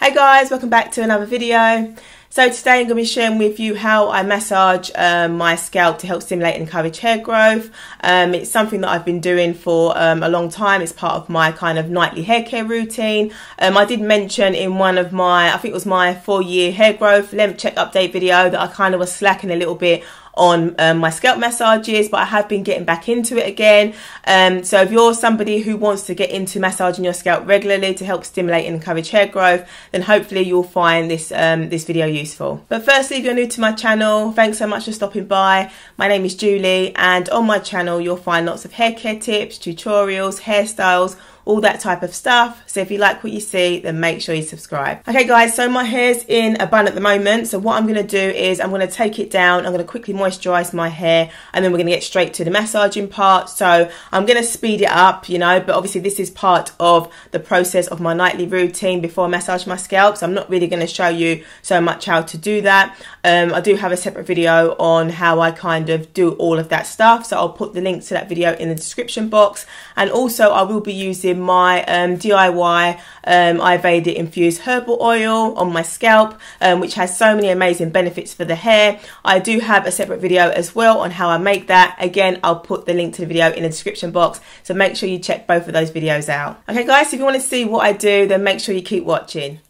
Hey guys, welcome back to another video. So today I'm going to be sharing with you how I massage my scalp to help stimulate and encourage hair growth. It's something that I've been doing for a long time. It's part of my kind of nightly hair care routine. I did mention in one of my, I think it was my 4-year hair growth length check update video, that I kind of was slacking a little bit on my scalp massages, but I have been getting back into it again. So if you're somebody who wants to get into massaging your scalp regularly to help stimulate and encourage hair growth, then hopefully you'll find this this video useful. But firstly, if you're new to my channel, thanks so much for stopping by. My name is Julie, and on my channel you'll find lots of hair care tips, tutorials, hairstyles, all that type of stuff. So if you like what you see, then make sure you subscribe. Okay guys, so my hair's in a bun at the moment, so what I'm going to do is I'm going to take it down, I'm going to quickly moisturize my hair, and then we're going to get straight to the massaging part. So I'm going to speed it up, you know, but obviously this is part of the process of my nightly routine before I massage my scalp, so I'm not really going to show you so much how to do that. I do have a separate video on how I kind of do all of that stuff, so I'll put the link to that video in the description box. And also I will be using my DIY Ayurvedic infused herbal oil on my scalp, which has so many amazing benefits for the hair. I do have a separate video as well on how I make that. Again, I'll put the link to the video in the description box, so make sure you check both of those videos out. Okay guys, so if you want to see what I do, then make sure you keep watching.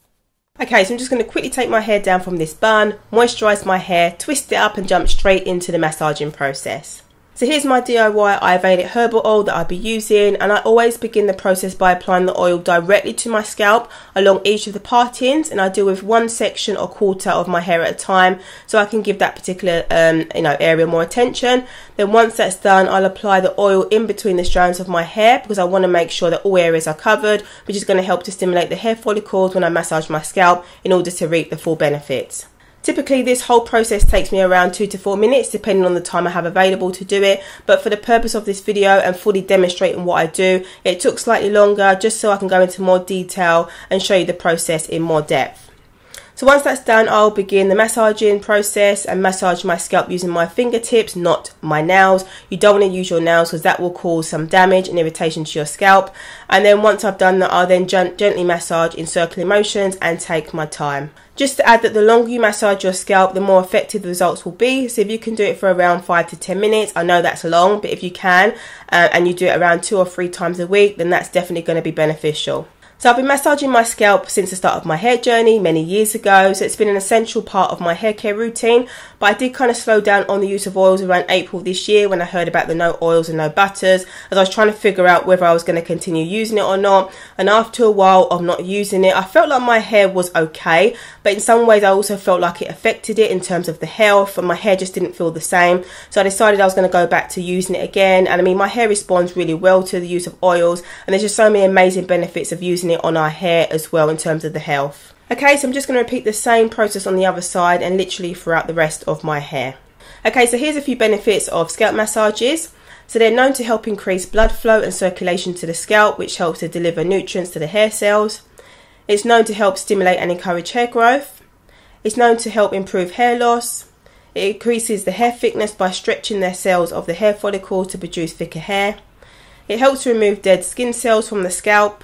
Okay, so I'm just going to quickly take my hair down from this bun, moisturize my hair, twist it up, and jump straight into the massaging process. So here's my DIY Ayurvedic herbal oil that I'll be using, and I always begin the process by applying the oil directly to my scalp along each of the partings, and I deal with one section or quarter of my hair at a time, so I can give that particular area more attention. Then once that's done, I'll apply the oil in between the strands of my hair, because I want to make sure that all areas are covered, which is going to help to stimulate the hair follicles when I massage my scalp in order to reap the full benefits. Typically this whole process takes me around 2 to 4 minutes depending on the time I have available to do it, but for the purpose of this video and fully demonstrating what I do, it took slightly longer just so I can go into more detail and show you the process in more depth. So once that's done, I'll begin the massaging process and massage my scalp using my fingertips, not my nails. You don't want to use your nails because that will cause some damage and irritation to your scalp. And then once I've done that, I'll then gently massage in circular motions and take my time. Just to add that the longer you massage your scalp, the more effective the results will be. So if you can do it for around 5 to 10 minutes, I know that's long, but if you can and you do it around 2 or 3 times a week, then that's definitely going to be beneficial. So I've been massaging my scalp since the start of my hair journey many years ago, so it's been an essential part of my hair care routine, but I did kind of slow down on the use of oils around April this year when I heard about the no oils and no butters, as I was trying to figure out whether I was going to continue using it or not. And after a while of not using it, I felt like my hair was okay, but in some ways I also felt like it affected it in terms of the health, and my hair just didn't feel the same. So I decided I was going to go back to using it again, and I mean my hair responds really well to the use of oils, and there's just so many amazing benefits of using it on our hair as well in terms of the health. Okay, so I'm just going to repeat the same process on the other side and literally throughout the rest of my hair. Okay, so here's a few benefits of scalp massages. So they're known to help increase blood flow and circulation to the scalp, which helps to deliver nutrients to the hair cells. It's known to help stimulate and encourage hair growth. It's known to help improve hair loss. It increases the hair thickness by stretching the cells of the hair follicle to produce thicker hair. It helps to remove dead skin cells from the scalp.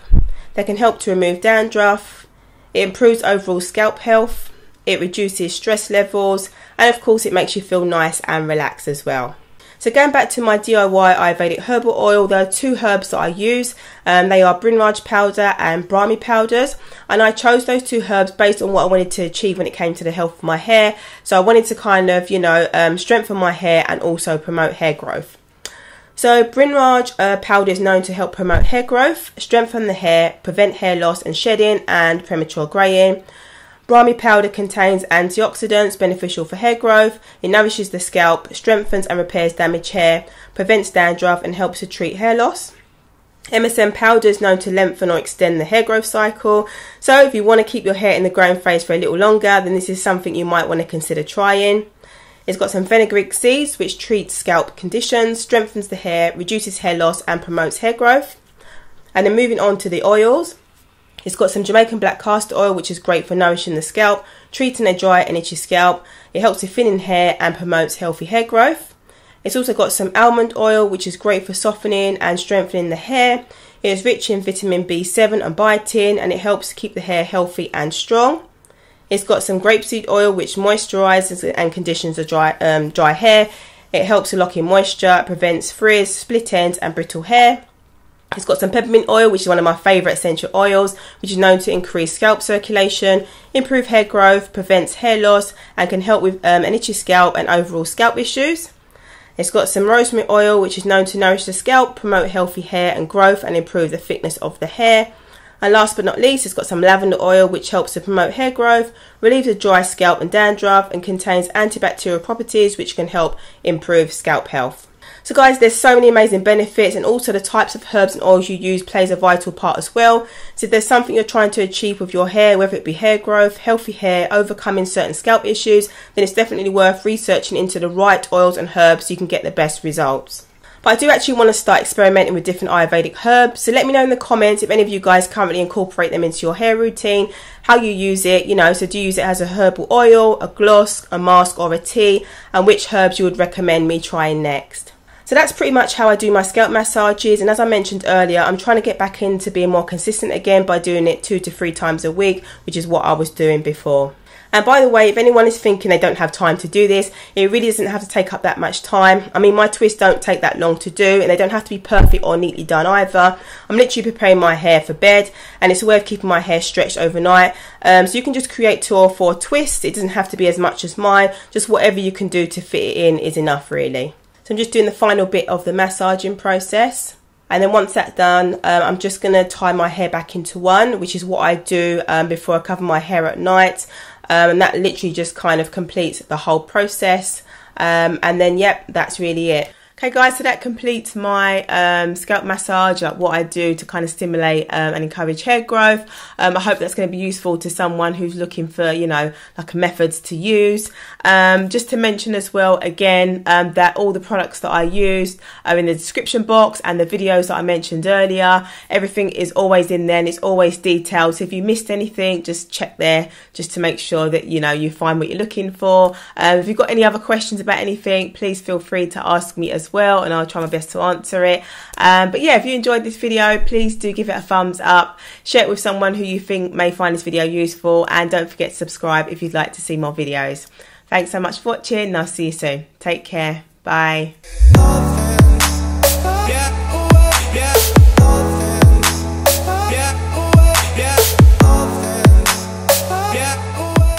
They can help to remove dandruff. It improves overall scalp health. It reduces stress levels, and of course it makes you feel nice and relaxed as well. So going back to my DIY Ayurvedic herbal oil, there are 2 herbs that I use. They are Bromine Powder and Bromine Powders, and I chose those 2 herbs based on what I wanted to achieve when it came to the health of my hair. So I wanted to kind of, strengthen my hair and also promote hair growth. So Bromine powder is known to help promote hair growth, strengthen the hair, prevent hair loss and shedding, and premature greying. Bromine powder contains antioxidants beneficial for hair growth. It nourishes the scalp, strengthens and repairs damaged hair, prevents dandruff, and helps to treat hair loss. MSM powder is known to lengthen or extend the hair growth cycle. So if you want to keep your hair in the growing phase for a little longer, then this is something you might want to consider trying. It's got some fenugreek seeds, which treats scalp conditions, strengthens the hair, reduces hair loss, and promotes hair growth. And then moving on to the oils, it's got some Jamaican black castor oil, which is great for nourishing the scalp, treating a dry and itchy scalp. It helps to thin in hair and promotes healthy hair growth. It's also got some almond oil, which is great for softening and strengthening the hair. It is rich in vitamin B7 and biotin, and it helps keep the hair healthy and strong. It's got some grapeseed oil which moisturizes and conditions the dry hair. It helps to lock in moisture, prevents frizz, split ends and brittle hair. It's got some peppermint oil, which is one of my favourite essential oils, which is known to increase scalp circulation, improve hair growth, prevents hair loss, and can help with an itchy scalp and overall scalp issues. It's got some rosemary oil, which is known to nourish the scalp, promote healthy hair and growth, and improve the thickness of the hair. And last but not least, it's got some lavender oil, which helps to promote hair growth, relieves the dry scalp and dandruff, and contains antibacterial properties, which can help improve scalp health. So guys, there's so many amazing benefits, and also the types of herbs and oils you use plays a vital part as well. So if there's something you're trying to achieve with your hair, whether it be hair growth, healthy hair, overcoming certain scalp issues, then it's definitely worth researching into the right oils and herbs so you can get the best results. But I do actually want to start experimenting with different Ayurvedic herbs, so let me know in the comments if any of you guys currently incorporate them into your hair routine, how you use it, you know, so do you use it as a herbal oil, a gloss, a mask or a tea, and which herbs you would recommend me trying next. So that's pretty much how I do my scalp massages, and as I mentioned earlier, I'm trying to get back into being more consistent again by doing it 2 to 3 times a week, which is what I was doing before. And by the way, if anyone is thinking they don't have time to do this, it really doesn't have to take up that much time. I mean, my twists don't take that long to do, and they don't have to be perfect or neatly done either. I'm literally preparing my hair for bed, and it's a way of keeping my hair stretched overnight. So you can just create 2 or 4 twists. It doesn't have to be as much as mine. Just whatever you can do to fit it in is enough, really. So I'm just doing the final bit of the massaging process. And then once that's done, I'm just going to tie my hair back into one, which is what I do before I cover my hair at night. And that literally just kind of completes the whole process. And then, yep, that's really it. Okay guys, so that completes my scalp massage, like what I do to kind of stimulate and encourage hair growth. I hope that's going to be useful to someone who's looking for, you know, like methods to use. Just to mention as well, again, that all the products that I used are in the description box, and the videos that I mentioned earlier, everything is always in there and it's always detailed. So if you missed anything, just check there just to make sure that, you know, you find what you're looking for. If you've got any other questions about anything, please feel free to ask me as well, and I'll try my best to answer it. But yeah, if you enjoyed this video, please do give it a thumbs up, share it with someone who you think may find this video useful, and don't forget to subscribe if you'd like to see more videos. Thanks so much for watching, and I'll see you soon. Take care. Bye.